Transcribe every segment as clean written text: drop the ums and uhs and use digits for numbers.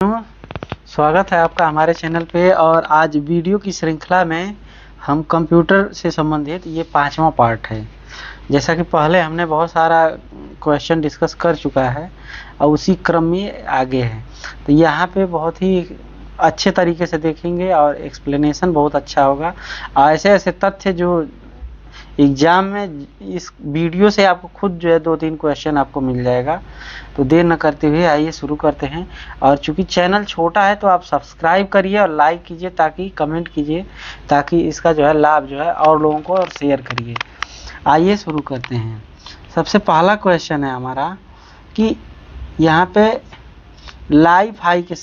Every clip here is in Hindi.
स्वागत है आपका हमारे चैनल पे। और आज वीडियो की श्रृंखला में हम कंप्यूटर से संबंधित ये 5वां पार्ट है। जैसा कि पहले हमने बहुत सारा क्वेश्चन डिस्कस कर चुका है और उसी क्रम में आगे है, तो यहाँ पे बहुत ही अच्छे तरीके से देखेंगे और एक्सप्लेनेशन बहुत अच्छा होगा। ऐसे ऐसे तथ्य जो एग्जाम में इस वीडियो से आपको खुद जो है 2-3 क्वेश्चन आपको मिल जाएगा। तो देर न करते हुए आइए शुरू करते हैं। और चूंकि चैनल छोटा है तो आप सब्सक्राइब करिए और लाइक कीजिए, ताकि कमेंट कीजिए, ताकि इसका जो है लाभ जो है और लोगों को और शेयर करिए। आइए शुरू करते हैं। सबसे पहला क्वेश्चन है हमारा कि यहाँ पे लाइफ हाई के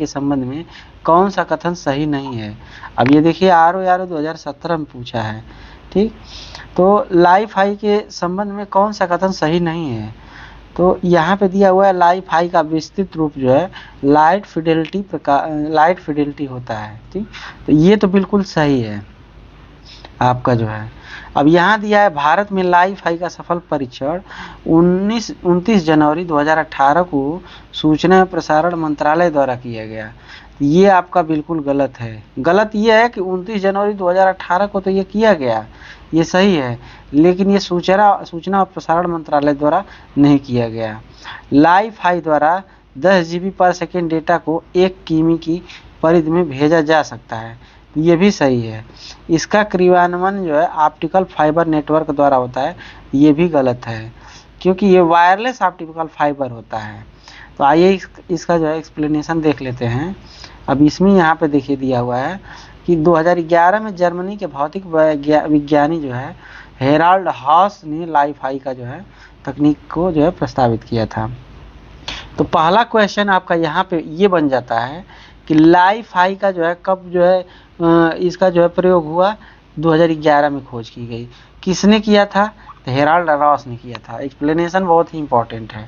संबंध में कौन सा कथन सही नहीं है। अब ये देखिए RO 2017 में पूछा है, ठीक। तो लाइफ हाई के संबंध में कौन सा कथन सही नहीं है, तो यहाँ पे दिया हुआ है लाइफ हाई का विस्तृत रूप जो है लाइट फिडेलिटी होता है, ठीक। तो ये तो बिल्कुल सही है आपका जो है। अब यहाँ दिया है भारत में लाइफ हाई का सफल परीक्षण 29 जनवरी 2018 को सूचना एवं प्रसारण मंत्रालय द्वारा किया गया। ये आपका बिल्कुल गलत है। गलत ये है कि 29 जनवरी 2018 को तो ये किया गया, ये सही है, लेकिन ये सूचना और प्रसारण मंत्रालय द्वारा नहीं किया गया। लाइफ हाई द्वारा 10 GB पर सेकेंड डेटा को 1 किमी की परिधि में भेजा जा सकता है, ये भी सही है। इसका क्रियान्वयन जो है ऑप्टिकल फाइबर नेटवर्क द्वारा होता है, ये भी गलत है, क्योंकि ये वायरलेस ऑप्टिकल फाइबर होता है। तो आइए इसका जो है एक्सप्लेनेशन देख लेते हैं। अब इसमें यहाँ पे देखिए दिया हुआ है कि 2011 में जर्मनी के भौतिक विज्ञानी जो है हेराल्ड हॉस ने लाइफ हाई का जो है तकनीक को जो है प्रस्तावित किया था। तो पहला क्वेश्चन आपका यहाँ पे ये बन जाता है कि लाइफ हाई का जो है कब जो है इसका जो है प्रयोग हुआ, 2011 में खोज की गई। किसने किया था, तो हेराल्ड हॉस ने किया था। एक्सप्लेनेशन बहुत ही इंपॉर्टेंट है।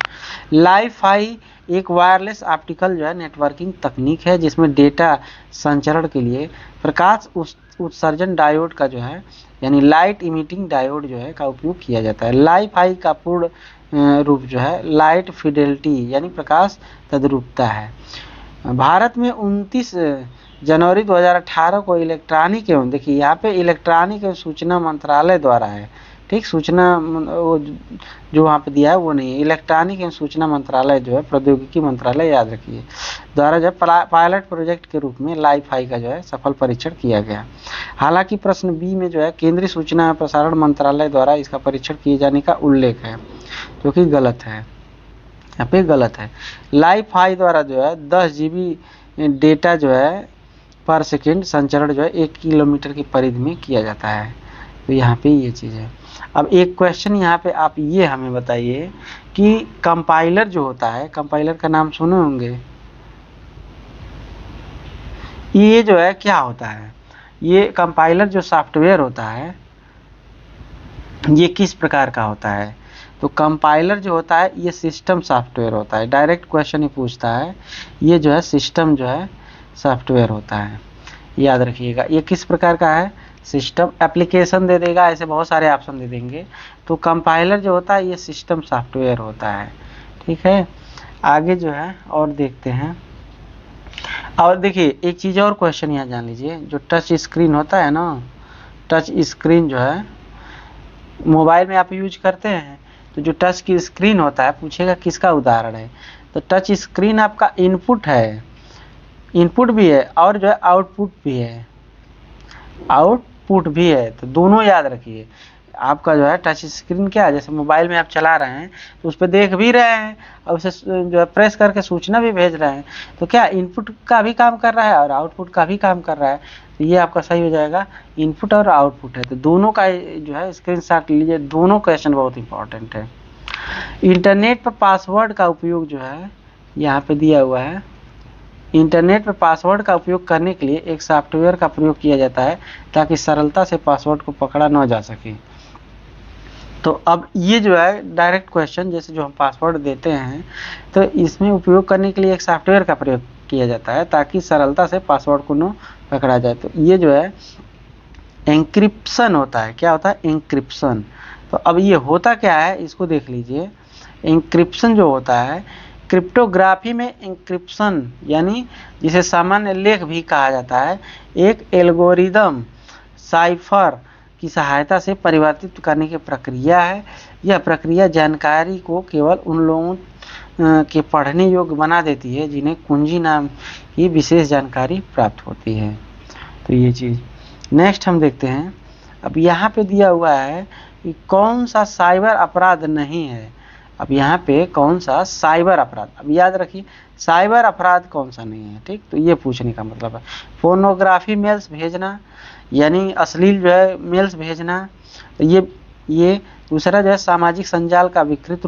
लाइफ हाई एक वायरलेस ऑप्टिकल जो है नेटवर्किंग तकनीक है, जिसमें डेटा संचरण के लिए प्रकाश उत्सर्जन डायोड का जो है यानी लाइट इमिटिंग डायोड जो है का उपयोग किया जाता है। लाइफ हाई का पूर्ण रूप जो है लाइट फिडेलिटी यानी प्रकाश तद्रुपता है। भारत में 29 जनवरी 2018 को इलेक्ट्रॉनिक एवं देखिए यहाँ पे इलेक्ट्रॉनिक एवं सूचना मंत्रालय द्वारा है, ठीक। सूचना जो वहाँ पे दिया है वो नहीं है, इलेक्ट्रॉनिक एवं सूचना मंत्रालय जो है प्रौद्योगिकी मंत्रालय याद रखिए द्वारा जो है पायलट प्रोजेक्ट के रूप में लाइफ हाई का जो है सफल परीक्षण किया गया। हालांकि प्रश्न बी में जो है केंद्रीय सूचना एवं प्रसारण मंत्रालय द्वारा इसका परीक्षण किए जाने का उल्लेख है, जो कि गलत है, यहाँ पे गलत है। लाइफ हाई द्वारा जो है 10 GB डेटा जो है पर सेकेंड संचरण जो है 1 किलोमीटर की परिधि में किया जाता है। तो यहाँ पे ये चीज़ है। अब एक क्वेश्चन यहाँ पे आप ये हमें बताइए कि कंपाइलर जो होता है, कंपाइलर का नाम सुने होंगे, ये जो है क्या होता है, ये कंपाइलर जो सॉफ्टवेयर होता है ये किस प्रकार का होता है। तो कंपाइलर जो होता है ये सिस्टम सॉफ्टवेयर होता है। डायरेक्ट क्वेश्चन ही पूछता है, ये जो है सिस्टम जो है सॉफ्टवेयर होता है, याद रखिएगा। ये किस प्रकार का है, सिस्टम एप्लीकेशन दे देगा, ऐसे बहुत सारे ऑप्शन दे देंगे। तो कंपाइलर जो होता है ये सिस्टम सॉफ्टवेयर होता है, ठीक है। आगे जो है और देखते हैं। और देखिए एक चीज़ और क्वेश्चन यहाँ जान लीजिए, जो टच स्क्रीन होता है ना, टच स्क्रीन जो है मोबाइल में आप यूज करते हैं, तो जो टच की स्क्रीन होता है पूछेगा किसका उदाहरण है। तो टच स्क्रीन आपका इनपुट है, इनपुट भी है और जो है आउटपुट भी है, तो दोनों याद रखिए। आपका जो है टच स्क्रीन क्या है, जैसे मोबाइल में आप चला रहे हैं तो उस पर देख भी रहे हैं और उसे जो है प्रेस करके सूचना भी भेज रहे हैं, तो क्या इनपुट का भी काम कर रहा है और आउटपुट का भी काम कर रहा है। तो ये आपका सही हो जाएगा, इनपुट और आउटपुट है। तो दोनों का जो है स्क्रीनशॉट लीजिए, दोनों क्वेश्चन बहुत इंपॉर्टेंट है। इंटरनेट पर पासवर्ड का उपयोग जो है यहाँ पे दिया हुआ है, इंटरनेट पर पासवर्ड का उपयोग करने के लिए एक सॉफ्टवेयर का प्रयोग किया जाता है ताकि सरलता से पासवर्ड को पकड़ा न जा सके। तो अब ये जो है डायरेक्ट क्वेश्चन, जैसे जो हम पासवर्ड देते हैं तो इसमें उपयोग करने के लिए एक सॉफ्टवेयर का प्रयोग किया जाता है ताकि सरलता से पासवर्ड को न पकड़ा जाए। तो ये जो है एन्क्रिप्शन होता है। क्या होता है, एन्क्रिप्शन। तो अब ये होता क्या है इसको देख लीजिए। एन्क्रिप्शन जो होता है क्रिप्टोग्राफी में इंक्रिप्शन यानी जिसे सामान्य लेख भी कहा जाता है, एक एल्गोरिदम साइफर की सहायता से परिवर्तित करने की प्रक्रिया है। यह प्रक्रिया जानकारी को केवल उन लोगों के पढ़ने योग्य बना देती है जिन्हें कुंजी नाम की विशेष जानकारी प्राप्त होती है। तो ये चीज़ नेक्स्ट हम देखते हैं। अब यहाँ पे दिया हुआ है कि कौन सा साइबर अपराध नहीं है। अब यहाँ पे कौन सा साइबर अपराध, अब याद रखिए साइबर अपराध कौन सा नहीं है, ठीक। तो ये पूछने का मतलब है पोर्नोग्राफी मेल्स भेजना, यानी अश्लील जो है मेल्स भेजना। ये दूसरा जो है सामाजिक संजाल का विकृत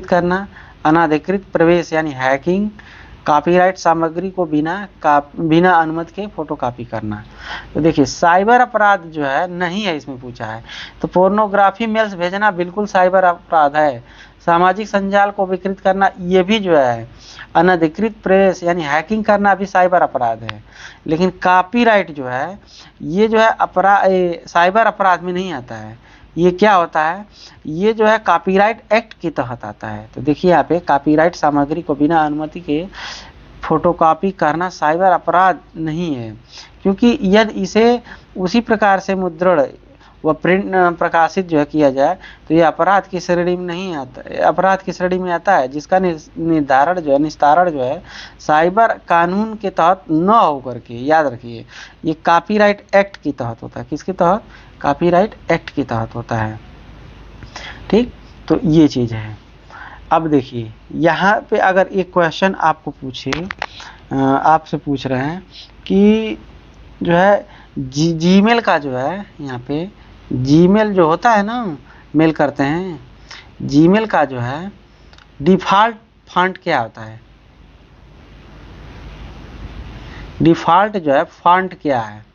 करना, अनाधिकृत प्रवेश यानी हैकिंग, कॉपीराइट सामग्री को बिना अनुमति के फोटोकॉपी करना। तो देखिए साइबर अपराध जो है नहीं है इसमें पूछा है। तो पोर्नोग्राफी मेल्स भेजना बिल्कुल साइबर अपराध है। सामाजिक संजाल को विकृत करना ये भी जो है, अनधिकृत प्रवेश यानी हैकिंग करना भी साइबर अपराध है। लेकिन कॉपीराइट जो है ये जो है साइबर अपराध में नहीं आता है। ये क्या होता है, ये जो है कॉपीराइट एक्ट के तहत आता है। तो देखिए यहाँ पे कॉपीराइट सामग्री को बिना अनुमति के फोटोकॉपी करना साइबर अपराध नहीं है, क्योंकि यदि इसे उसी प्रकार से मुद्रण व प्रिंट प्रकाशित जो है किया जाए तो ये अपराध की श्रेणी में नहीं आता, अपराध की श्रेणी में आता है जिसका निस्तारण जो है साइबर कानून के तहत न होकर के, याद रखिए ये कॉपीराइट एक्ट के तहत होता है। किसके तहत, कॉपीराइट एक्ट के तहत होता है, ठीक। तो ये चीज़ है। अब देखिए यहाँ पे अगर एक क्वेश्चन आपको पूछे, आपसे पूछ रहे हैं कि जो है जीमेल का जो है, यहाँ पे जीमेल जो होता है ना, मेल करते हैं, जीमेल का जो है डिफ़ॉल्ट फॉन्ट क्या होता है, डिफ़ॉल्ट जो है फॉन्ट क्या है,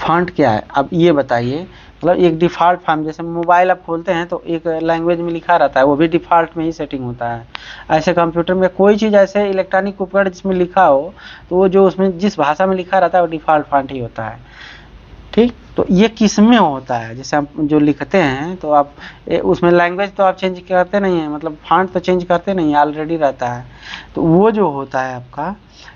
फॉन्ट क्या है। अब ये बताइए, मतलब एक डिफ़ॉल्ट फॉन्ट, जैसे मोबाइल आप खोलते हैं तो एक लैंग्वेज में लिखा रहता है, वो भी डिफ़ॉल्ट में ही सेटिंग होता है। ऐसे कंप्यूटर में कोई चीज़ ऐसे इलेक्ट्रॉनिक उपकरण जिसमें लिखा हो तो वो जो उसमें जिस भाषा में लिखा रहता है वो डिफ़ॉल्ट फॉन्ट ही होता है, ठीक। तो ये किस में होता है, जैसे आप जो लिखते हैं तो आप उसमें लैंग्वेज तो आप चेंज करते नहीं हैं, मतलब फॉन्ट तो चेंज करते नहीं, ऑलरेडी रहता है। तो वो जो होता है आपका,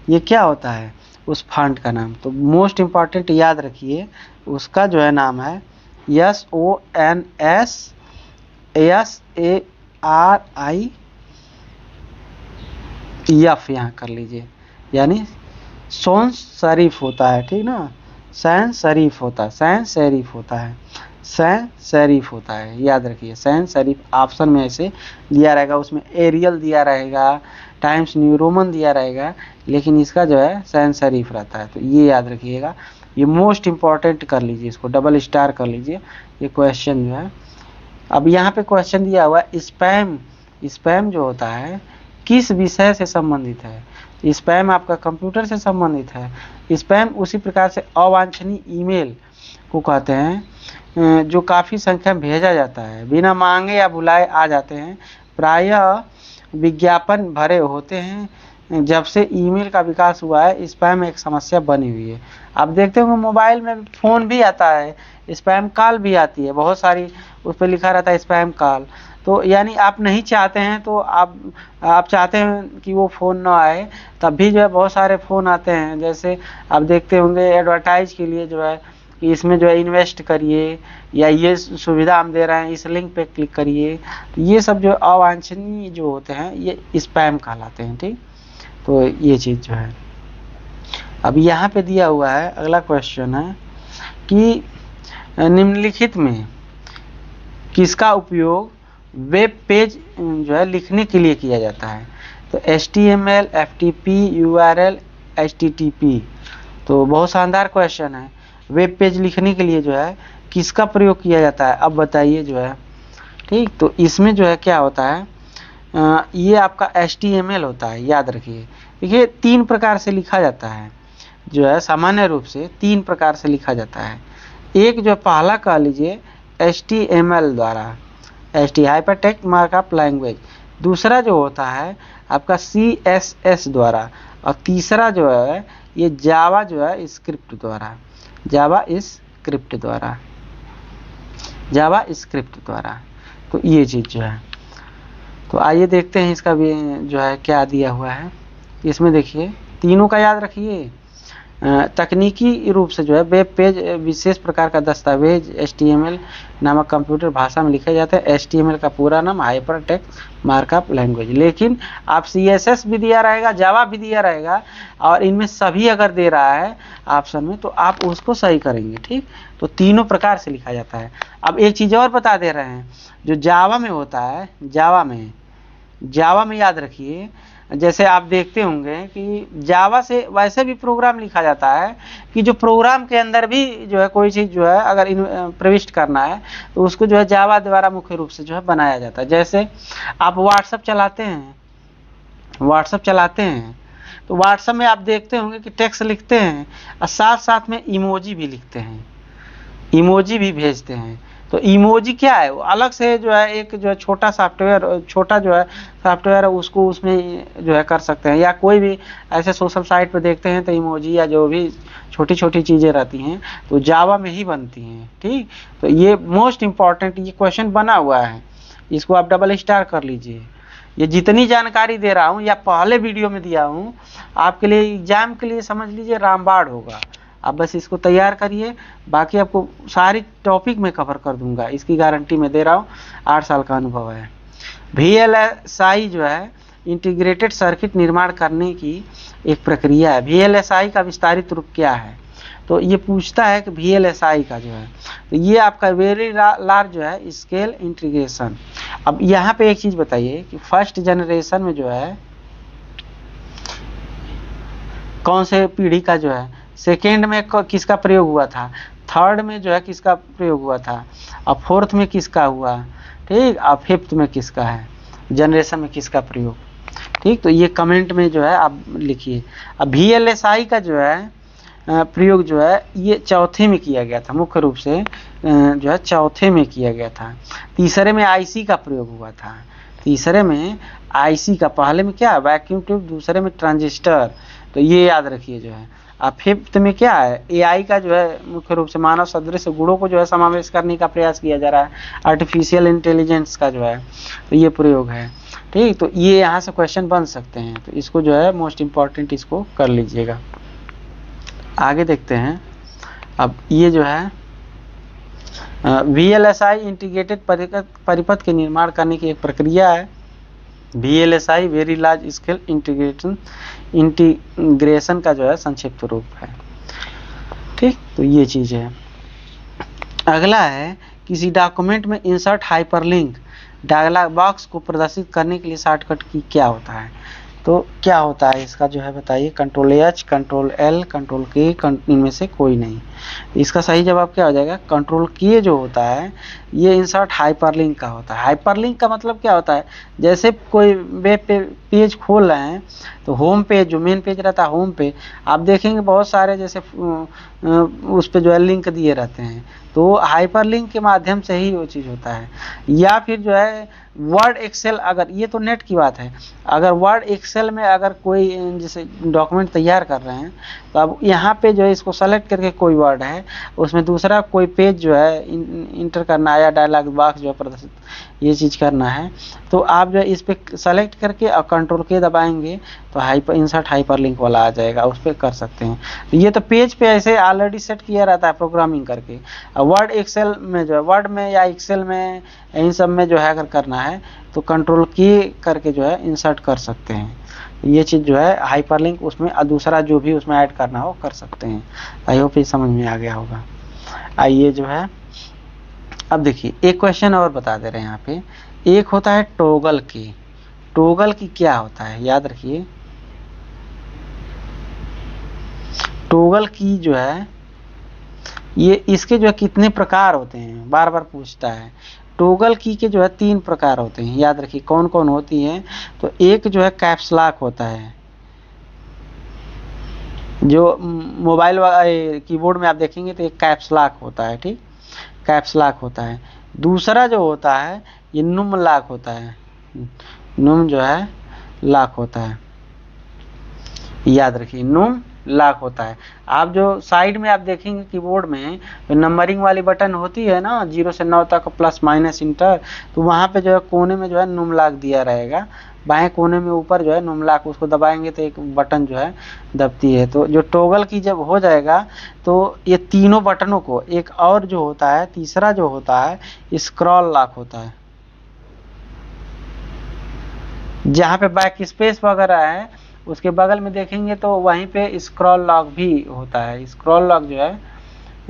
ये क्या होता है उस फॉन्ट का नाम, तो मोस्ट इम्पॉर्टेंट याद रखिए उसका जो है नाम है SONSSARIF, यहाँ कर लीजिए, यानी सॉन्स शरीफ होता है, ठीक ना, सैन शरीफ होता है, सैन शरीफ होता है, सैन शरीफ होता है, याद रखिए सैन शरीफ। ऑप्शन में ऐसे दिया रहेगा, उसमें एरियल दिया रहेगा, टाइम्स न्यू रोमन दिया रहेगा, लेकिन इसका जो है सैन शरीफ रहता है। तो ये याद रखिएगा, ये मोस्ट इम्पॉर्टेंट कर लीजिए, इसको डबल स्टार कर लीजिए, ये क्वेश्चन जो है। अब यहाँ पे क्वेश्चन दिया हुआ है स्पैम, स्पैम जो होता है किस विषय से संबंधित है, स्पैम आपका कंप्यूटर से संबंधित है। स्पैम उसी प्रकार से अवांछनीय ईमेल को कहते हैं जो काफ़ी संख्या में भेजा जाता है, बिना मांगे या बुलाए आ जाते हैं, प्रायः विज्ञापन भरे होते हैं। जब से ईमेल का विकास हुआ है स्पैम एक समस्या बनी हुई है। आप देखते होंगे मोबाइल में फ़ोन भी आता है, स्पैम कॉल भी आती है, बहुत सारी उस पर लिखा रहता है स्पैम कॉल। तो यानी आप नहीं चाहते हैं, तो आप चाहते हैं कि वो फ़ोन ना आए, तब भी जो है बहुत सारे फ़ोन आते हैं। जैसे आप देखते होंगे एडवर्टाइज के लिए जो है कि इसमें जो है इन्वेस्ट करिए, या ये सुविधा हम दे रहे हैं, इस लिंक पे क्लिक करिए। तो ये सब जो अवांछनीय जो होते हैं ये स्पैम कहलाते हैं, ठीक। तो ये चीज़ जो है। अब यहाँ पे दिया हुआ है अगला क्वेश्चन है कि निम्नलिखित में किसका उपयोग वेब पेज जो है लिखने के लिए किया जाता है। तो HTML, FTP, URL, HTTP। तो बहुत शानदार क्वेश्चन है। वेब पेज लिखने के लिए जो है किसका प्रयोग किया जाता है, अब बताइए जो है, ठीक। तो इसमें जो है क्या होता है, ये आपका HTML होता है, याद रखिए। देखिए 3 प्रकार से लिखा जाता है, जो है सामान्य रूप से 3 प्रकार से लिखा जाता है। एक जो पहला कह लीजिए HTML द्वारा, HT हाइपरटेक्स्ट मार्कअप लैंग्वेज। दूसरा जो होता है आपका CSS द्वारा, और तीसरा जो है ये जावा जो है स्क्रिप्ट द्वारा, जावा स्क्रिप्ट द्वारा, जावा स्क्रिप्ट द्वारा। तो ये चीज़ जो है। तो आइए देखते हैं इसका भी जो है क्या दिया हुआ है। इसमें देखिए तीनों का याद रखिए। तकनीकी रूप से जो है वेब पेज विशेष प्रकार का दस्तावेज HTML नामक कंप्यूटर भाषा में लिखा जाता है। HTML का पूरा नाम हाइपर टेक्स्ट मार्कअप लैंग्वेज। लेकिन आप CSS भी दिया रहेगा, जावा भी दिया रहेगा, और इनमें सभी अगर दे रहा है ऑप्शन में तो आप उसको सही करेंगे। ठीक, तो तीनों प्रकार से लिखा जाता है। अब एक चीज़ और बता दे रहे हैं, जो जावा में होता है, जावा में याद रखिए, जैसे आप देखते होंगे कि जावा से वैसे भी प्रोग्राम लिखा जाता है कि जो प्रोग्राम के अंदर भी जो है कोई चीज़ जो है अगर प्रविष्ट करना है तो उसको जो है जावा द्वारा मुख्य रूप से जो है बनाया जाता है। जैसे आप व्हाट्सएप चलाते हैं तो व्हाट्सएप में आप देखते होंगे कि टेक्स्ट लिखते हैं और साथ साथ में इमोजी भी लिखते हैं, इमोजी भी भेजते हैं। तो इमोजी क्या है, वो अलग से जो है एक जो है छोटा जो है सॉफ्टवेयर है उसको उसमें जो है कर सकते हैं। या कोई भी ऐसे सोशल साइट पे देखते हैं तो इमोजी या जो भी छोटी छोटी चीज़ें रहती हैं तो जावा में ही बनती हैं। ठीक, तो ये मोस्ट इम्पॉर्टेंट ये क्वेश्चन बना हुआ है, इसको आप डबल स्टार कर लीजिए। ये जितनी जानकारी दे रहा हूँ या पहले वीडियो में दिया हूँ आपके लिए एग्जाम के लिए समझ लीजिए रामबाण होगा। आप बस इसको तैयार करिए, बाकी आपको सारी टॉपिक में कवर कर दूंगा, इसकी गारंटी मैं दे रहा हूँ, 8 साल का अनुभव है। VLSI जो है इंटीग्रेटेड सर्किट निर्माण करने की एक प्रक्रिया है। VLSI का विस्तारित रूप क्या है, तो ये पूछता है कि VLSI का जो है तो ये आपका वेरी लार्ज जो है स्केल इंटीग्रेशन। अब यहाँ पे एक चीज़ बताइए कि फर्स्ट जनरेशन में जो है कौन से पीढ़ी का जो है, सेकेंड में किसका प्रयोग हुआ था, थर्ड में जो है किसका प्रयोग हुआ था, और फोर्थ में किसका हुआ, ठीक, और फिफ्थ में किसका है, जनरेशन में किसका प्रयोग। ठीक, तो ये कमेंट में जो है आप लिखिए। अब VLSI का जो है प्रयोग जो है ये चौथे में किया गया था, मुख्य रूप से जो है चौथे में किया गया था। तीसरे में IC का प्रयोग हुआ था, तीसरे में IC का, पहले में क्या वैक्यूम ट्यूब, दूसरे में ट्रांजिस्टर, तो ये याद रखिए जो है। अब फिफ्थ में क्या है, AI का जो है मुख्य रूप से मानव सदृश गुणों को जो है समावेश करने का प्रयास किया जा रहा है, आर्टिफिशियल इंटेलिजेंस का जो है तो ये प्रयोग है। ठीक, तो ये यहाँ से क्वेश्चन बन सकते हैं, तो इसको जो है मोस्ट इम्पॉर्टेंट इसको कर लीजिएगा। आगे देखते हैं। अब ये जो है VLSI इंटीग्रेटेड परिपथ के निर्माण करने की एक प्रक्रिया है। VLSI very large scale integration का जो है संक्षिप्त रूप है। ठीक, तो ये चीज़ है। अगला है किसी डॉक्यूमेंट में इंसर्ट हाइपरलिंक डायलॉग बॉक्स को प्रदर्शित करने के लिए शॉर्टकट की क्या होता है, तो क्या होता है इसका जो है बताइए। Ctrl+H, Ctrl+L, Ctrl+K, इनमें से कोई नहीं। इसका सही जवाब क्या हो जाएगा, Ctrl+K जो होता है ये इंसर्ट हाइपरलिंक का होता है। हाइपरलिंक का मतलब क्या होता है, जैसे कोई वेब पे पेज खोल रहे हैं तो होम पेज जो मेन पेज रहता है, होम पे आप देखेंगे बहुत सारे जैसे उस पे जो है लिंक दिए रहते हैं, तो हाइपरलिंक के माध्यम से ही वो चीज़ होता है। या फिर जो है वर्ड एक्सेल, अगर ये तो नेट की बात है, अगर वर्ड एक्सेल में अगर कोई जैसे डॉक्यूमेंट तैयार कर रहे हैं तो अब यहाँ पे जो है इसको सेलेक्ट करके कोई वर्ड है उसमें दूसरा कोई पेज जो है इंटर करना है या डायलॉग बॉक्स जो है प्रदर्शित ये चीज़ करना है, तो आप जो है इस पर सेलेक्ट करके और Ctrl+K दबाएंगे तो इंसर्ट हाइपरलिंक वाला आ जाएगा, उस पर कर सकते हैं। तो ये तो पेज पे ऐसे ऑलरेडी सेट किया रहता है प्रोग्रामिंग करके। वर्ड एक्सेल में जो है, वर्ड में या एक्सेल में इन सब में जो है अगर करना है तो Ctrl+K करके जो है इंसर्ट कर सकते हैं। ये चीज़ जो है हाइपरलिंक उसमें दूसरा जो भी उसमें ऐड करना हो कर सकते हैं। आई होप ये समझ में आ गया होगा। आइए जो है अब देखिए एक क्वेश्चन और बता दे रहे हैं यहाँ पे। एक होता है टॉगल की, टॉगल की क्या होता है याद रखिए। टॉगल की जो है ये इसके जो है कितने प्रकार होते हैं बार बार पूछता है। टॉगल की के जो है 3 प्रकार होते हैं, याद रखिए कौन कौन होती हैं। तो एक जो है कैप्स लॉक होता है, जो मोबाइल कीबोर्ड में आप देखेंगे तो एक कैप्स लॉक होता है, ठीक, कैप्स लॉक होता है। दूसरा जो होता है ये नुम लॉक होता है, नुम जो है लॉक होता है, याद रखिए नुम लॉक होता है। आप जो साइड में आप देखेंगे कीबोर्ड में नंबरिंग वाली बटन होती है ना 0 से 9 तक प्लस माइनस इंटर, तो वहाँ पे जो है कोने में जो है नुम लॉक दिया रहेगा, बाएं कोने में ऊपर जो है नुम लॉक, उसको दबाएंगे तो एक बटन जो है दबती है। तो जो टॉगल की जब हो जाएगा तो ये तीनों बटनों को, एक और जो होता है तीसरा जो होता है स्क्रॉल लॉक होता है, जहाँ पे बैक स्पेस वगैरह है उसके बगल में देखेंगे तो वहीं पे स्क्रॉल लॉक भी होता है। स्क्रॉल लॉक जो है,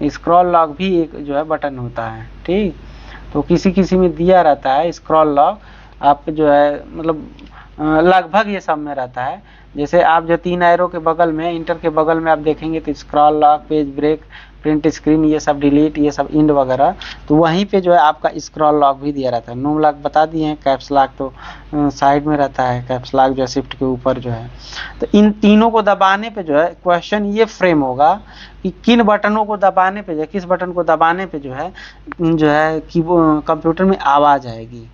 स्क्रॉल लॉक भी एक जो है बटन होता है, ठीक। तो किसी किसी में दिया रहता है स्क्रॉल लॉक, आप जो है मतलब लगभग ये सब में रहता है। जैसे आप जो 3 एरो के बगल में, इंटर के बगल में आप देखेंगे तो scroll lock, page break, print screen, ये सब डिलीट, ये सब इंड वगैरह, तो वहीं पे जो है आपका स्क्रॉल लॉक भी दिया रहता है। नुम लॉक बता दिए हैं, कैप्स लॉक तो साइड में रहता है, कैप्स लॉक जो है शिफ्ट के ऊपर जो है। तो इन तीनों को दबाने पे जो है क्वेश्चन ये फ्रेम होगा कि किन बटनों को दबाने पे जो है, किस बटन को दबाने पे जो है कि कंप्यूटर में आवाज़ आएगी,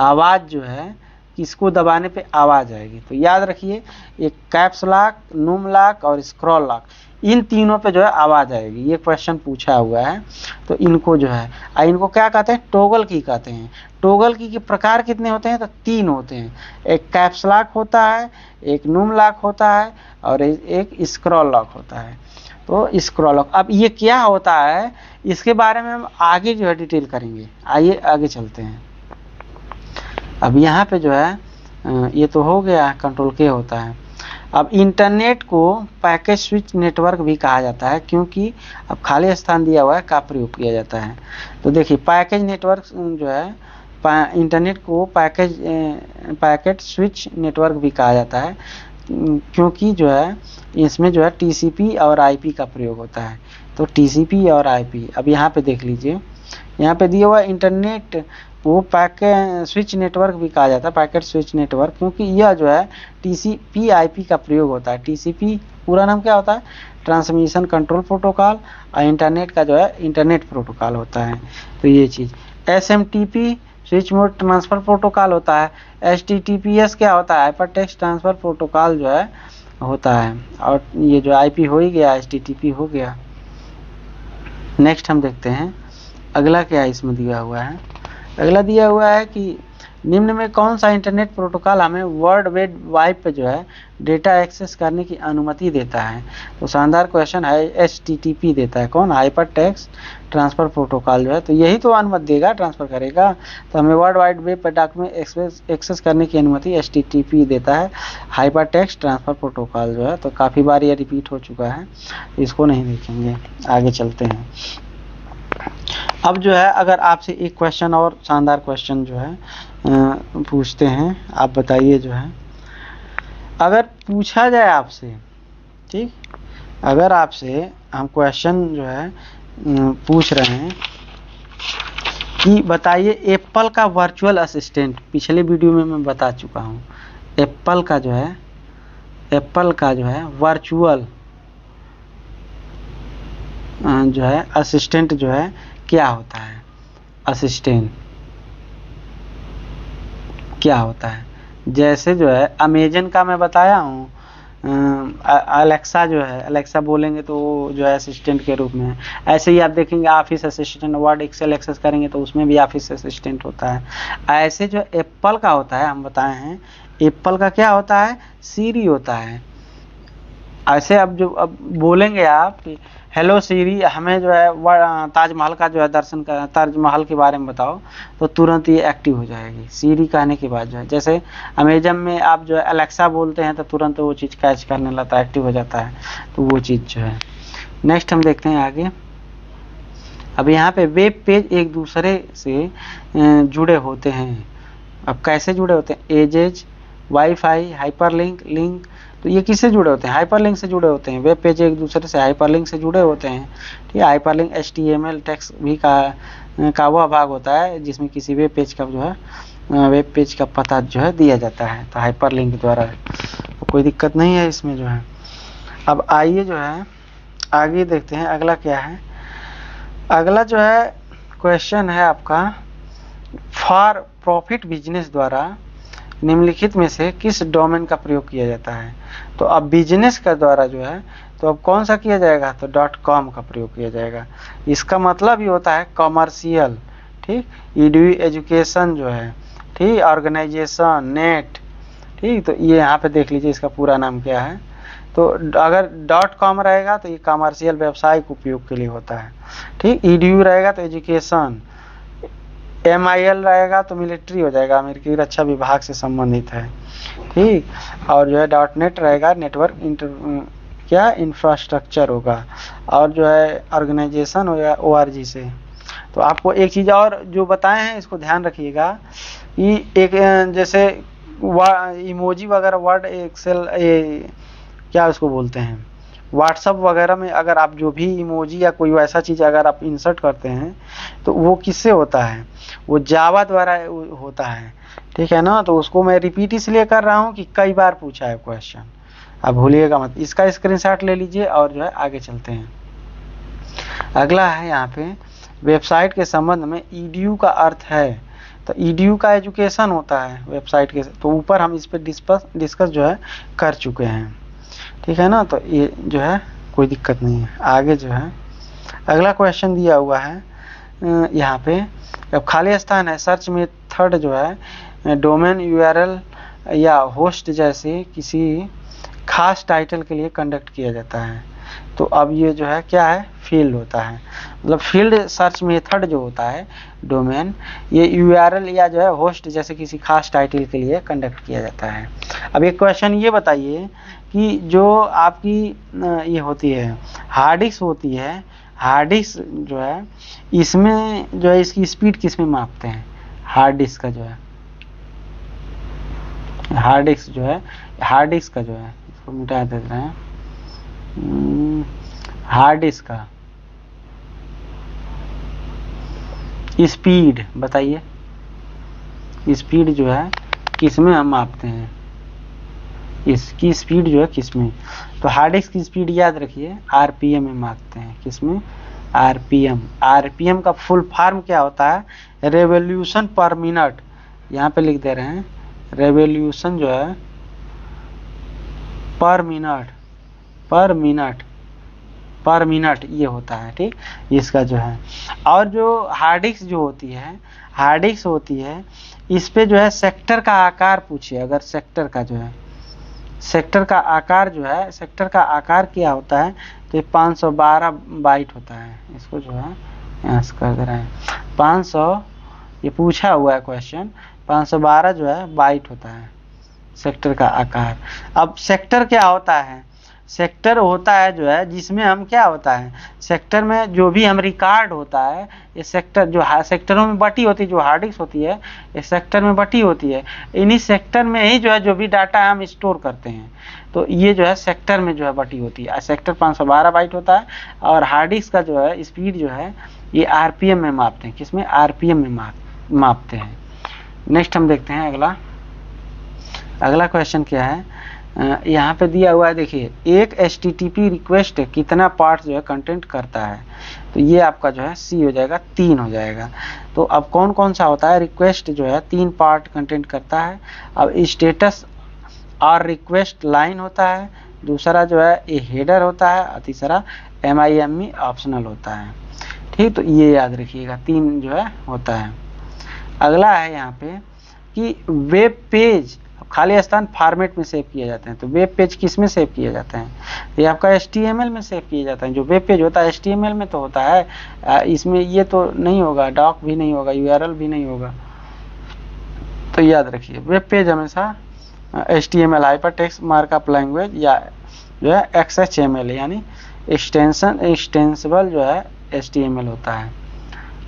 आवाज़ जो है किसको दबाने पे आवाज़ आएगी। तो याद रखिए एक कैप्स लॉक, नुम लॉक और स्क्रॉल लॉक, इन तीनों पे जो है आवाज़ आएगी। ये क्वेश्चन पूछा हुआ है, तो इनको जो है इनको क्या कहते हैं, टॉगल की कहते हैं। टॉगल की के प्रकार कितने होते हैं, तो 3 होते हैं, एक कैप्स लॉक होता है, एक नुम लॉक होता है और एक स्क्रॉल लॉक होता है। तो स्क्रॉल लॉक, अब ये क्या होता है इसके बारे में हम आगे जो है डिटेल करेंगे। आइए आगे चलते हैं। अब यहाँ पे जो है ये तो हो गया, कंट्रोल के होता है। अब इंटरनेट को पैकेज स्विच नेटवर्क भी कहा जाता है, क्योंकि अब खाली स्थान दिया हुआ है का प्रयोग किया जाता है। तो देखिए पैकेज नेटवर्क जो है, इंटरनेट को पैकेट स्विच नेटवर्क भी कहा जाता है, क्योंकि जो है इसमें जो है टीसीपी और आईपी का प्रयोग होता है। तो टीसीपी और आईपी, अब यहाँ पे देख लीजिए, यहाँ पे दिया हुआ इंटरनेट वो पैकेट स्विच नेटवर्क भी कहा जाता है, पैकेट स्विच नेटवर्क, क्योंकि यह जो है टीसीपी आईपी का प्रयोग होता है। टीसीपी पूरा नाम क्या होता है, ट्रांसमिशन कंट्रोल प्रोटोकॉल, और इंटरनेट का जो है इंटरनेट प्रोटोकॉल होता है। तो ये चीज़ SMTP switch mode transfer protocol होता है। एचटीटीपीएस क्या होता है, हाइपर टेक्स्ट ट्रांसफर प्रोटोकॉल जो है होता है। और ये जो आईपी हो ही गया, एचटीटीपी हो गया। नेक्स्ट हम देखते हैं अगला क्या इसमें दिया हुआ है। अगला दिया हुआ है कि निम्न में कौन सा इंटरनेट प्रोटोकॉल हमें वर्ल्ड वाइड पे जो है डेटा एक्सेस करने की अनुमति देता है। तो शानदार क्वेश्चन है, एचटीटीपी देता है कौन, हाइपर टेक्स्ट ट्रांसफर प्रोटोकॉल जो है, तो यही तो अनुमति देगा, ट्रांसफर करेगा। तो हमें वर्ल्ड वाइड वेब पर डॉक्यूमेंट एक्सेस करने की अनुमति एचटीटीपी देता है, हाइपर टेक्स्ट ट्रांसफर प्रोटोकॉल जो है। तो काफ़ी बार ये रिपीट हो चुका है, इसको नहीं देखेंगे, आगे चलते हैं। अब जो है अगर आपसे एक क्वेश्चन और शानदार क्वेश्चन जो है पूछते हैं, आप बताइए जो है, अगर पूछा जाए आपसे, ठीक, अगर आपसे हम क्वेश्चन जो है पूछ रहे हैं कि बताइए एप्पल का वर्चुअल असिस्टेंट, पिछले वीडियो में मैं बता चुका हूँ, एप्पल का जो है वर्चुअल जो है असिस्टेंट जो है क्या होता है, असिस्टेंट क्या होता है। जैसे जो है अमेजन का मैं बताया हूँ, अलेक्सा जो है, अलेक्सा बोलेंगे तो वो जो है असिस्टेंट के रूप में है। ऐसे ही आप देखेंगे office assistant, word excel access करेंगे तो उसमें भी ऑफिस असिस्टेंट होता है। ऐसे जो एप्पल का होता है, हम बताए हैं एप्पल का क्या होता है, सीरी होता है। ऐसे अब बोलेंगे आप हेलो सीरी, हमें जो है ताजमहल का जो है दर्शन कर, ताजमहल के बारे में बताओ, तो तुरंत ये एक्टिव हो जाएगी सीरी कहने के बाद जो है। जैसे अमेजन में आप जो है अलेक्सा बोलते हैं तो तुरंत वो चीज़ कैच करने लगता है, एक्टिव हो जाता है, तो वो चीज़ जो है। नेक्स्ट हम देखते हैं आगे। अब यहाँ पे वेब पेज एक दूसरे से जुड़े होते हैं। अब कैसे जुड़े होते हैं, एजेज, वाईफाई, हाइपरलिंक, लिंक, तो ये किससे जुड़े होते हैं, हाइपरलिंक से जुड़े होते हैं। वेब पेज एक दूसरे से हाइपरलिंक से जुड़े होते हैं, ठीक है। हाइपरलिंक HTML टेक्स्ट भी का वह भाग होता है जिसमें किसी वेब पेज का जो है वेब पेज का पता जो है दिया जाता है, तो हाइपरलिंक द्वारा तो कोई दिक्कत नहीं है इसमें जो है। अब आइए जो है आगे देखते हैं अगला क्या है। अगला जो है क्वेश्चन है आपका, फॉर प्रॉफिट बिजनेस द्वारा निम्नलिखित में से किस डोमेन का प्रयोग किया जाता है। तो अब बिजनेस का द्वारा जो है तो अब कौन सा किया जाएगा, तो .com का प्रयोग किया जाएगा। इसका मतलब ही होता है कमर्शियल, ठीक, ईडीयू एजुकेशन जो है, ठीक, ऑर्गेनाइजेशन, नेट, ठीक। तो ये यहाँ पे देख लीजिए इसका पूरा नाम क्या है। तो अगर .com रहेगा तो ये कमर्शियल व्यावसायिक उपयोग के लिए होता है, ठीक। ईडीयू रहेगा तो एजुकेशन, MIL रहेगा तो मिलिट्री हो जाएगा, अमेरिकी रक्षा विभाग से संबंधित है, ठीक। और जो है .net रहेगा नेटवर्क क्या इंफ्रास्ट्रक्चर होगा, और जो है ऑर्गेनाइजेशन हो गया ORG से। तो आपको एक चीज़ और जो बताए हैं इसको ध्यान रखिएगा कि एक जैसे इमोजी वगैरह, वर्ड, एक्सेल, क्या उसको बोलते हैं, व्हाट्सअप वगैरह में अगर आप जो भी इमोजी या कोई वैसा चीज़ अगर आप इंसर्ट करते हैं तो वो किससे होता है, वो जावा द्वारा होता है, ठीक है ना। तो उसको मैं रिपीट इसलिए कर रहा हूँ कि कई बार पूछा है क्वेश्चन, आप भूलिएगा मत। इसका स्क्रीनशॉट ले लीजिए और जो है आगे चलते हैं। अगला है यहाँ पे वेबसाइट के संबंध में ईडीयू का अर्थ है, तो ईडीयू का एजुकेशन होता है वेबसाइट के, तो ऊपर हम इस पर डिस्कस जो है कर चुके हैं, ठीक है ना। तो ये जो है कोई दिक्कत नहीं है। आगे जो है अगला क्वेश्चन दिया हुआ है यहाँ पे, अब खाली स्थान है, सर्च मेथड जो है डोमेन URL या होस्ट जैसे किसी खास टाइटल के लिए कंडक्ट किया जाता है। तो अब ये जो है क्या है, फील्ड होता है, मतलब फील्ड सर्च मेथड जो होता है डोमेन, ये URL या जो है होस्ट जैसे किसी खास टाइटल के लिए कंडक्ट किया जाता है। अब एक क्वेश्चन ये बताइए कि जो आपकी ये होती है हार्ड डिस्क होती है, हार्ड डिस्क जो है इसमें जो है इसकी स्पीड किस में मापते हैं, हार्ड डिस्क का जो है, हार्ड डिस्क जो है, हार्ड डिस्क का जो है, इसको मिटा देते हैं, हार्ड डिस्क का स्पीड बताइए, स्पीड जो है किसमें हम मापते हैं, इसकी स्पीड जो है किसमें, तो हार्ड डिस्क की स्पीड याद रखिए RPM में मापते हैं, किसमें, RPM। RPM का फुल फॉर्म क्या होता है, रेवोल्यूशन पर मिनट, यहाँ पे लिख दे रहे हैं रेवोल्यूशन जो है पर मिनट ये होता है, ठीक, इसका जो है। और जो हार्ड डिस्क जो होती है, हार्ड डिस्क होती है, इस पे जो है सेक्टर का आकार पूछिए, अगर सेक्टर का जो है, सेक्टर का आकार जो है, सेक्टर का आकार क्या होता है, तो ये 512 बाइट होता है, इसको जो है यहाँ से कर दे रहे हैं 500, ये पूछा हुआ है क्वेश्चन, 512 जो है बाइट होता है सेक्टर का आकार। अब सेक्टर क्या होता है, सेक्टर होता है जो है जिसमें हम क्या होता है, सेक्टर में जो भी हम रिकॉर्ड होता है, ये सेक्टर जो सेक्टरों में बटी होती है, जो हार्ड डिस्क होती है ये सेक्टर में बटी होती है, इन्हीं सेक्टर में ही जो है जो भी डाटा हम स्टोर करते हैं, तो ये जो है सेक्टर में जो है बटी होती है। सेक्टर 512 बाइट होता है, और हार्ड डिस्क का जो है स्पीड जो है ये RPM में मापते हैं, किसमें, RPM में मापते हैं। नेक्स्ट हम देखते हैं अगला क्वेश्चन क्या है, यहाँ पे दिया हुआ है, देखिए एक HTTP रिक्वेस्ट कितना पार्ट जो है कंटेंट करता है, तो ये आपका जो है C हो जाएगा, 3 हो जाएगा। तो अब कौन कौन सा होता है, रिक्वेस्ट जो है 3 पार्ट कंटेंट करता है। अब स्टेटस और रिक्वेस्ट लाइन होता है, दूसरा जो है ये हेडर होता है, और तीसरा MIME ऑप्शनल होता है, ठीक। तो ये याद रखिएगा 3 जो है होता है। अगला है यहाँ पे कि वेब पेज खाली स्थान फॉर्मेट में सेव किए जाते हैं, तो वेब पेज किस में सेव किए जाते हैं, तो ये आपका HTML में सेव किए जाते हैं। जो वेब पेज होता है HTML में तो होता है, इसमें ये तो नहीं होगा, डॉक भी नहीं होगा, URL भी नहीं होगा, तो याद रखिए वेब पेज हमेशा HTML हाइपरटेक्स्ट मार्कअप लैंग्वेज या जो है XHML यानी एक्सटेंसिबल जो है HTML होता है।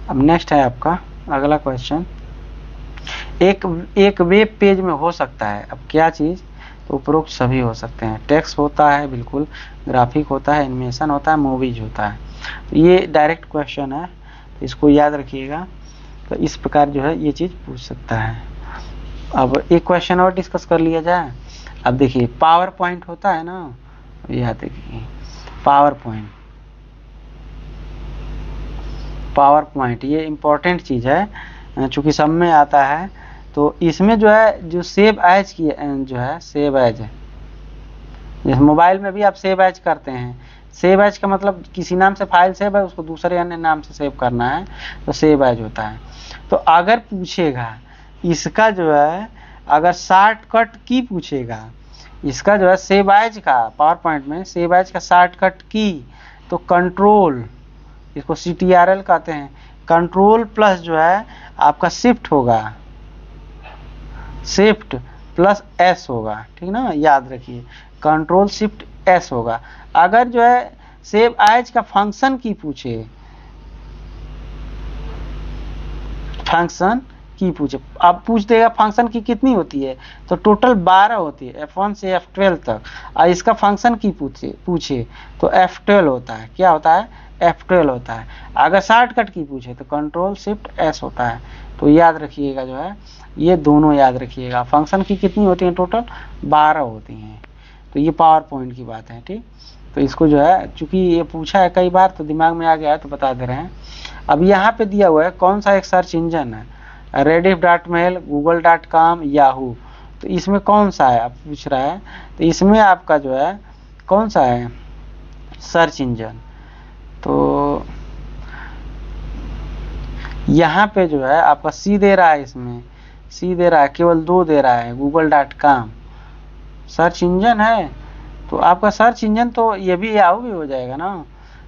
अब नेक्स्ट है आपका अगला क्वेश्चन, एक वेब पेज में हो सकता है, अब क्या चीज़, तो उपरोक्त सभी हो सकते हैं, टेक्स्ट होता है, बिल्कुल ग्राफिक होता है, एनिमेशन होता है, मूवीज होता है। तो ये डायरेक्ट क्वेश्चन है, तो इसको याद रखिएगा। तो इस प्रकार जो है ये चीज़ पूछ सकता है। अब एक क्वेश्चन और डिस्कस कर लिया जाए। अब देखिए पावर पॉइंट होता है ना, यह देखिए पावर पॉइंट ये इम्पोर्टेंट चीज़ है, चूँकि सब में आता है। तो इसमें जो है जो सेव एज की जो है सेव एज जैसे मोबाइल में भी आप सेव एज करते हैं, सेव एज का मतलब किसी नाम से फाइल सेव है, उसको दूसरे अन्य नाम से सेव करना है तो सेव एज होता है। तो अगर पूछेगा इसका जो है, अगर शॉर्टकट की पूछेगा इसका जो है सेव एज का, पावर पॉइंट में सेव एज का शॉर्टकट की, तो कंट्रोल, इसको CTRL कहते हैं, कंट्रोल प्लस जो है आपका शिफ्ट होगा, शिफ्ट प्लस S होगा, ठीक ना, याद रखिए कंट्रोल शिफ्ट S होगा। अगर जो है सेव एज का फंक्शन की पूछे, फंक्शन की पूछे, अब पूछ देगा फंक्शन की कितनी होती है, तो टोटल 12 होती है, F1 से F12 तक। और इसका फंक्शन की पूछे तो F12 होता है, क्या होता है, F12 होता है। अगर शॉर्टकट की पूछे तो कंट्रोल शिफ्ट S होता है। तो याद रखिएगा जो है, ये दोनों याद रखिएगा। फंक्शन की कितनी होती है, टोटल 12 होती हैं। तो ये पावर पॉइंट की बात है, ठीक। तो इसको जो है, चूंकि ये पूछा है कई बार तो दिमाग में आ गया है, तो बता दे रहे हैं। अब यहाँ पे दिया हुआ है कौन सा एक सर्च इंजन है, rediff.mail, google.com, याहू। तो इसमें कौन सा है आप पूछ रहा है, तो इसमें आपका जो है कौन सा है सर्च इंजन। तो यहाँ पे जो है आपका C दे रहा है, इसमें C दे रहा है, केवल 2 दे रहा है, google.com सर्च इंजन है। तो आपका सर्च इंजन तो ये भी याहू भी हो जाएगा ना,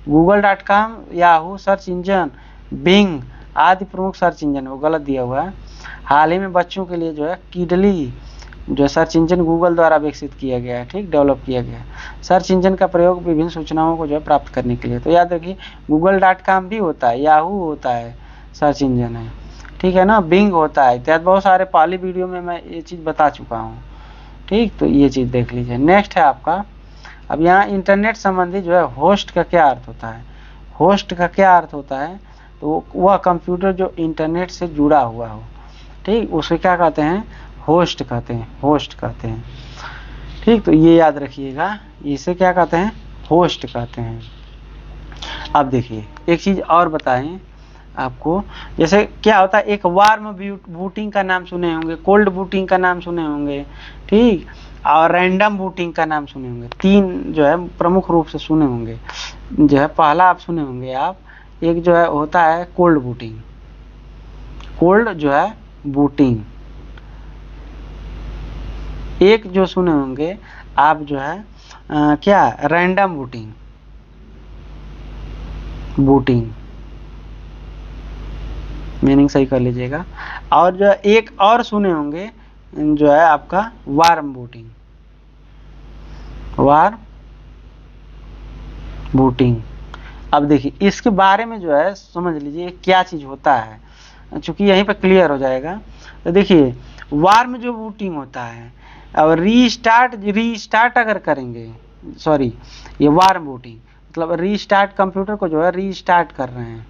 google.com, Yahoo search engine, Bing आदि प्रमुख सर्च इंजन, वो गलत दिया हुआ है। हाल ही में बच्चों के लिए जो है किडली जो सर्च इंजन गूगल द्वारा विकसित किया गया है, ठीक, डेवलप किया गया है। सर्च इंजन का प्रयोग विभिन्न सूचनाओं को जो है प्राप्त करने के लिए। तो याद रखिए google.com भी होता है, याहू होता है, सर्च इंजन है, ठीक है ना, बिंग होता है इत्यादि। बहुत सारे पहली वीडियो में मैं ये चीज़ बता चुका हूँ, ठीक। तो ये चीज़ देख लीजिए। नेक्स्ट है आपका, अब यहाँ इंटरनेट संबंधी जो है होस्ट का क्या अर्थ होता है। होस्ट का क्या अर्थ होता है, तो वह कंप्यूटर जो इंटरनेट से जुड़ा हुआ हो, ठीक, उसे क्या कहते हैं, होस्ट कहते हैं, होस्ट कहते हैं, ठीक। तो ये याद रखिएगा, इसे क्या कहते हैं, होस्ट कहते हैं। अब देखिए एक चीज़ और बताएं आपको, जैसे क्या होता है, एक वार्म बूटिंग का नाम सुने होंगे, कोल्ड बूटिंग का नाम सुने होंगे, ठीक, और रैंडम बूटिंग का नाम सुने होंगे। 3 जो है प्रमुख रूप से सुने होंगे। जो है पहला आप सुने होंगे आप, एक जो है होता है कोल्ड बूटिंग, कोल्ड जो है बूटिंग। एक जो सुने होंगे आप जो है क्या, रैंडम बूटिंग, बूटिंग मीनिंग सही कर लीजिएगा। और जो एक और सुने होंगे जो है आपका वार्म बूटिंग, वार्म बूटिंग। अब देखिए इसके बारे में जो है समझ लीजिए क्या चीज़ होता है, चूंकि यहीं पे क्लियर हो जाएगा। तो देखिए वार्म जो बूटिंग होता है, और रीस्टार्ट अगर करेंगे, सॉरी ये वार्म बूटिंग मतलब रीस्टार्ट, कंप्यूटर को जो है रीस्टार्ट कर रहे हैं,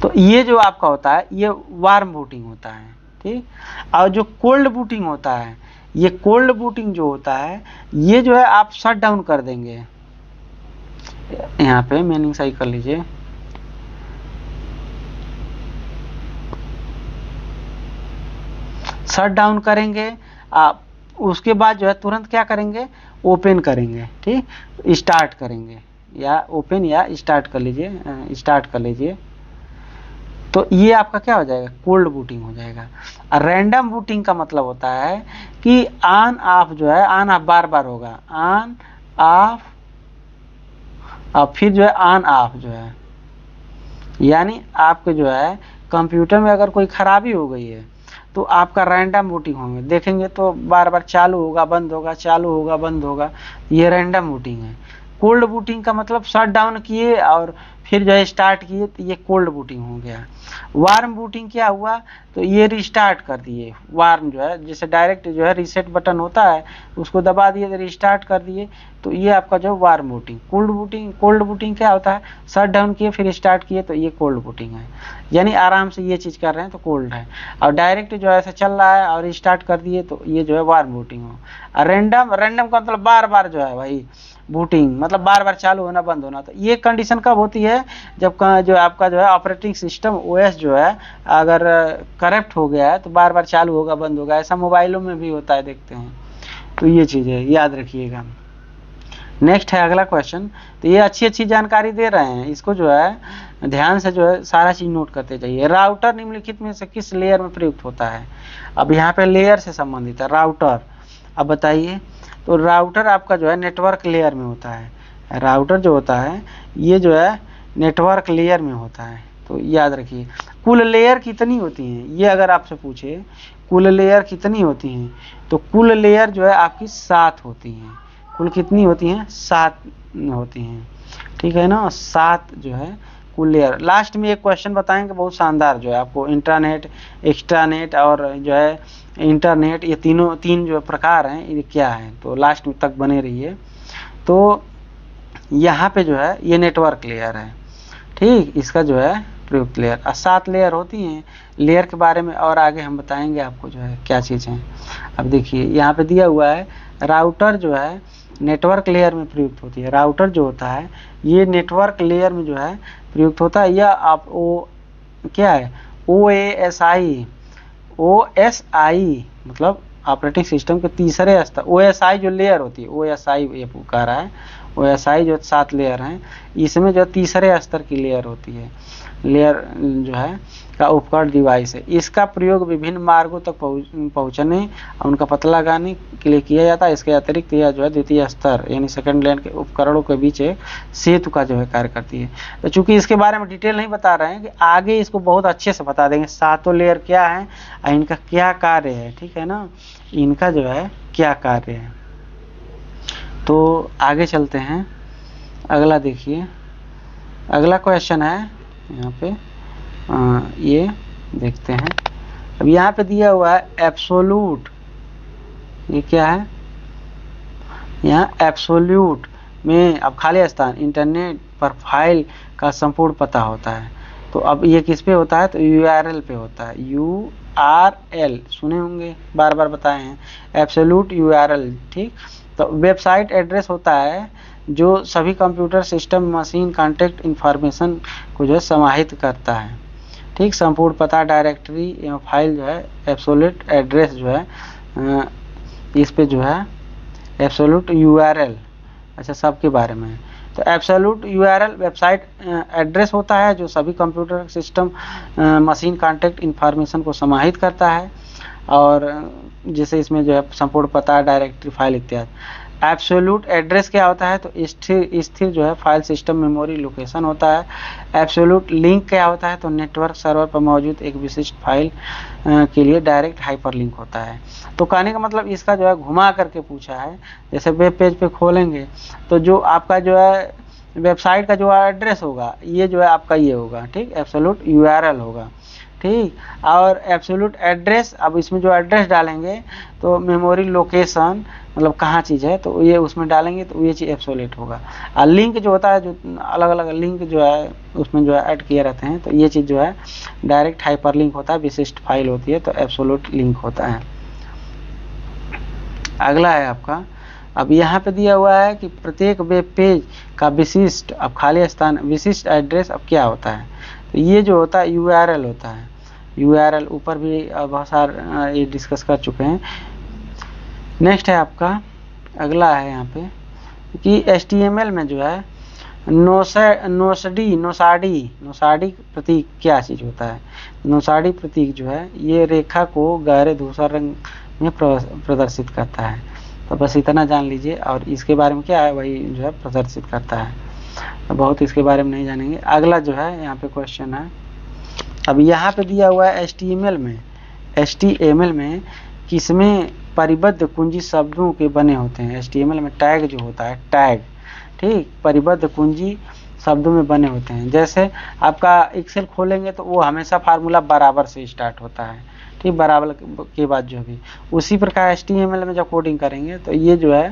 तो ये जो आपका होता है ये वार्म बूटिंग होता है, ठीक। और जो कोल्ड बूटिंग होता है, ये कोल्ड बूटिंग जो होता है, ये जो है आप शट डाउन कर देंगे। यहाँ पे मीनिंग सही कर लीजिए, शट डाउन करेंगे आप, उसके बाद जो है तुरंत क्या करेंगे, ओपन करेंगे, ठीक, स्टार्ट करेंगे, या ओपन या स्टार्ट कर लीजिए, स्टार्ट कर लीजिए। तो ये आपका क्या हो जाएगा, कोल्ड बूटिंग हो जाएगा। रैंडम बूटिंग का मतलब होता है कि ऑन ऑफ जो है, ऑन ऑफ बार बार होगा, ऑन ऑफ, और फिर जो है ऑन ऑफ जो है, यानी आपके जो है कंप्यूटर में अगर कोई खराबी हो गई है तो आपका रैंडम बूटिंग होंगे, देखेंगे तो बार बार चालू होगा बंद होगा, चालू होगा बंद होगा, ये रैंडम बूटिंग है। कोल्ड बूटिंग का मतलब शट डाउन किए और फिर जो है स्टार्ट किए, तो ये कोल्ड बूटिंग हो गया। वार्म बूटिंग क्या हुआ, तो ये रिस्टार्ट कर दिए, वार्म जो है जैसे डायरेक्ट जो है रीसेट बटन होता है उसको दबा दिए तो रिस्टार्ट कर दिए, तो ये आपका जो वार्म बूटिंग। कोल्ड बूटिंग क्या होता है, शट डाउन किए फिर स्टार्ट किए, तो ये कोल्ड बूटिंग है, यानी आराम से ये चीज़ कर रहे हैं तो कोल्ड है। और डायरेक्ट जो है ऐसे चल रहा है और स्टार्ट कर दिए तो ये जो है वार्म बूटिंग हो। और रैंडम का मतलब बार बार जो है भाई बूटिंग मतलब बार बार चालू होना बंद होना। तो ये कंडीशन कब होती है, जब जो आपका जो है ऑपरेटिंग सिस्टम ओएस जो है अगर करप्ट हो गया है तो बार बार चालू होगा बंद होगा। ऐसा मोबाइलों में भी होता है, देखते हैं तो ये चीज़ है, याद रखिएगा। नेक्स्ट है अगला क्वेश्चन। तो ये अच्छी जानकारी दे रहे हैं, इसको जो है ध्यान से जो है सारा चीज नोट करते जाइए। राउटर निम्नलिखित में से किस लेयर में प्रयुक्त होता है? अब यहाँ पे लेयर से संबंधित है राउटर। अब बताइए, तो राउटर आपका जो है नेटवर्क लेयर में होता है। राउटर जो होता है ये जो है नेटवर्क लेयर में होता है, तो याद रखिए। कुल लेयर कितनी होती हैं, ये अगर आपसे पूछे कुल लेयर कितनी होती हैं, तो कुल लेयर जो है आपकी 7 होती हैं। कुल कितनी होती हैं? 7 होती हैं, ठीक है ना। 7 जो है कुल लेयर। लास्ट में एक क्वेश्चन बताएंगे बहुत शानदार, जो है आपको इंट्रानेट, एक्स्ट्रानेट और जो है इंटरनेट, ये तीन जो प्रकार हैं ये क्या है, तो लास्ट में तक बने रहिए। तो यहाँ पे जो है ये नेटवर्क लेयर है, ठीक, इसका जो है प्रयुक्त लेयर। 7 लेयर होती हैं। लेयर के बारे में और आगे हम बताएंगे आपको जो है क्या चीज़ है। अब देखिए यहाँ पे दिया हुआ है राउटर जो है नेटवर्क लेयर में प्रयुक्त होती है। राउटर जो होता है ये नेटवर्क लेयर में जो है प्रयुक्त होता है। यह आप क्या है OSI मतलब ऑपरेटिंग सिस्टम के तीसरे स्तर। OSI जो लेयर होती है, OSI ये कह रहा है, OSI जो 7 लेयर हैं इसमें जो तीसरे स्तर की लेयर होती है, लेयर जो है का उपकरण डिवाइस है। इसका प्रयोग विभिन्न मार्गों तक पहुंचने और उनका पता लगाने के लिए किया जाता है। इसके अतिरिक्त यह जो है द्वितीय स्तर यानी सेकंड लेयर के उपकरणों के बीच एक सेतु का जो है कार्य करती है। तो चूंकि इसके बारे में डिटेल नहीं बता रहे हैं कि आगे इसको बहुत अच्छे से बता देंगे 7 लेयर क्या है और इनका क्या कार्य है, ठीक है ना, इनका जो है क्या कार्य है। तो आगे चलते हैं, अगला देखिए। अगला क्वेश्चन है यहाँ पे ये देखते हैं। अब यहाँ पे दिया हुआ है एब्सोल्यूट, ये क्या है, यहाँ एब्सोल्यूट में अब खाली स्थान इंटरनेट पर फाइल का संपूर्ण पता होता है। तो अब ये किस पे होता है, तो URL पे होता है। URL सुने होंगे, बार बार बताए हैं, एब्सोल्यूट URL, ठीक। तो वेबसाइट एड्रेस होता है जो सभी computer system machine contact information को जो है समाहित करता है, ठीक। संपूर्ण पता डायरेक्टरी या फाइल जो है एब्सोल्यूट एड्रेस जो है इस पे जो है एब्सोल्यूट URL। अच्छा, सबके बारे में। तो एब्सोल्यूट URL वेबसाइट एड्रेस होता है जो सभी computer system machine contact information को समाहित करता है, और जैसे इसमें जो है संपूर्ण पता डायरेक्टरी फाइल इत्यादि। एब्सोल्यूट एड्रेस क्या होता है, तो स्थिर जो है फाइल सिस्टम मेमोरी लोकेशन होता है। एब्सोल्यूट लिंक क्या होता है, तो नेटवर्क सर्वर पर मौजूद एक विशिष्ट फाइल के लिए डायरेक्ट हाइपर लिंक होता है। तो कहने का मतलब इसका जो है घुमा करके पूछा है। जैसे वेब पेज पे खोलेंगे तो जो आपका जो है वेबसाइट का जो एड्रेस होगा ये जो है आपका ये होगा, ठीक, एब्सोल्यूट URL होगा, ठीक। और एब्सोल्यूट एड्रेस, अब इसमें जो एड्रेस डालेंगे तो मेमोरी लोकेशन मतलब कहाँ चीज़ है तो ये उसमें डालेंगे तो ये चीज़ एब्सोल्यूट होगा। और लिंक जो होता है, जो अलग अलग लिंक जो है उसमें जो है ऐड किए रहते हैं, तो ये चीज़ जो है डायरेक्ट हाइपर लिंक होता है, विशिष्ट फाइल होती है, तो एब्सोल्यूट लिंक होता है। अगला है आपका, अब यहाँ पे दिया हुआ है कि प्रत्येक वेब पेज का विशिष्ट, अब खाली स्थान विशिष्ट एड्रेस अब क्या होता है, तो ये जो होता है URL होता है। URL ऊपर भी बहुत सारे ये डिस्कस कर चुके हैं। नेक्स्ट है आपका, अगला है यहाँ पे कि HTML में जो है नोसाडी प्रतीक क्या चीज़ होता है। नोसाडी प्रतीक जो है ये रेखा को गहरे धूसर रंग में प्रदर्शित करता है। तो बस इतना जान लीजिए, और इसके बारे में क्या है वही जो है प्रदर्शित करता है, तो बहुत इसके बारे में नहीं जानेंगे। अगला जो है यहाँ पे क्वेश्चन है, अब यहाँ पे दिया हुआ है HTML में किसमें परिबद्ध कुंजी शब्दों के बने होते हैं। HTML में टैग जो होता है, टैग, ठीक, परिबद्ध कुंजी शब्दों में बने होते हैं। जैसे आपका एक्सेल खोलेंगे तो वो हमेशा फार्मूला बराबर से स्टार्ट होता है, ठीक, बराबर के बाद जो भी। उसी प्रकार HTML में जब कोडिंग करेंगे तो ये जो है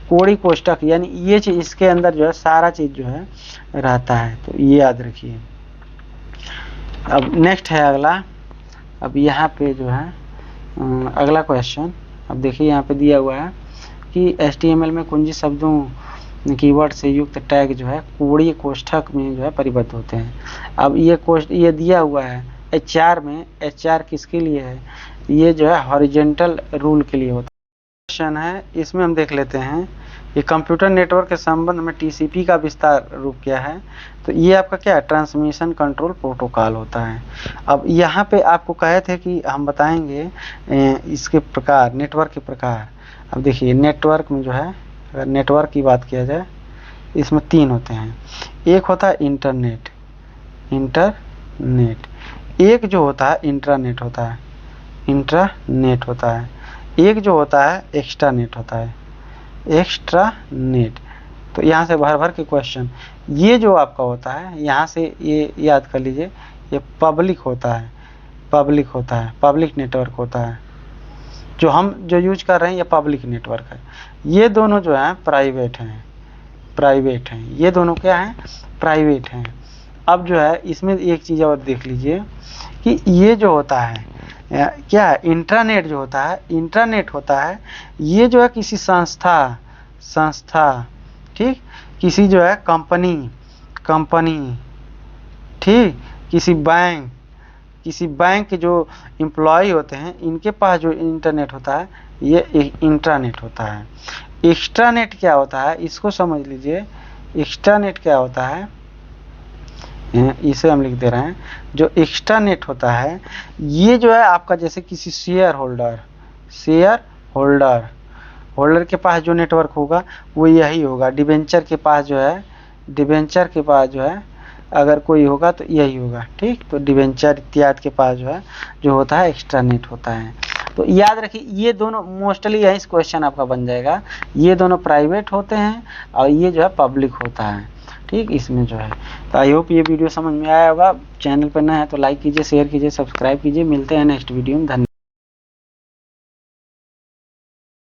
कोड़ी कोष्ठक यानी ये चीज़ इसके अंदर जो है सारा चीज़ जो है रहता है, तो ये याद रखिए। अब नेक्स्ट है अगला, अब यहाँ पे जो है अगला क्वेश्चन, अब देखिए यहाँ पे दिया हुआ है कि HTML में कुंजी शब्दों कीवर्ड से युक्त टैग जो है कोड़ीय कोष्ठक में जो है परिबद्ध होते हैं। अब ये दिया हुआ है HR में, HR किसके लिए है, ये जो है हॉरिजॉन्टल रूल के लिए होता है। क्वेश्चन है, इसमें हम देख लेते हैं। ये कंप्यूटर नेटवर्क के संबंध में टीसीपी का विस्तार रूप क्या है। तो ये आपका क्या है, ट्रांसमिशन कंट्रोल प्रोटोकॉल होता है। अब यहाँ पे आपको कहे थे कि हम बताएंगे इसके प्रकार, नेटवर्क के प्रकार। अब देखिए नेटवर्क में जो है, अगर नेटवर्क की बात किया जाए, इसमें 3 होते हैं। एक होता है इंटरनेट, एक जो होता है इंट्रानेट होता है, इंट्रानेट होता है। एक जो होता है एक्स्ट्रानेट होता है, एक्स्ट्रानेट। तो यहाँ से भर भर के क्वेश्चन, ये जो आपका होता है, यहाँ से ये याद कर लीजिए, ये पब्लिक होता है, पब्लिक नेटवर्क होता है। जो हम जो यूज कर रहे हैं ये पब्लिक नेटवर्क है। ये दोनों जो है प्राइवेट हैं, ये दोनों क्या हैं, प्राइवेट हैं। अब जो है इसमें एक चीज़ और देख लीजिए कि ये जो होता है क्या है, इंट्रानेट जो होता है, इंट्रानेट होता है, ये जो है किसी संस्था, ठीक, किसी जो है कंपनी, ठीक, किसी बैंक के जो एम्प्लॉय होते हैं, इनके पास जो इंटरनेट होता है, ये इंट्रानेट होता है। एक्स्ट्रानेट क्या होता है, इसको समझ लीजिए। एक्स्ट्रानेट क्या होता है, इसे हम लिख दे रहे हैं। जो एक्स्ट्रानेट होता है, ये जो है आपका जैसे किसी शेयर होल्डर के पास जो नेटवर्क होगा वो यही होगा। डिबेंचर के पास जो है अगर कोई होगा तो यही होगा, ठीक। तो डिबेंचर इत्यादि के पास जो होता है एक्स्ट्रानेट होता है। तो याद रखिए ये दोनों मोस्टली यही क्वेश्चन आपका बन जाएगा। ये दोनों प्राइवेट होते हैं और ये जो है पब्लिक होता है, ठीक। इसमें जो है, तो आई होप ये वीडियो समझ में आया होगा। चैनल पर नया है तो लाइक कीजिए, शेयर कीजिए, सब्सक्राइब कीजिए। मिलते हैं नेक्स्ट वीडियो में। धन्यवाद।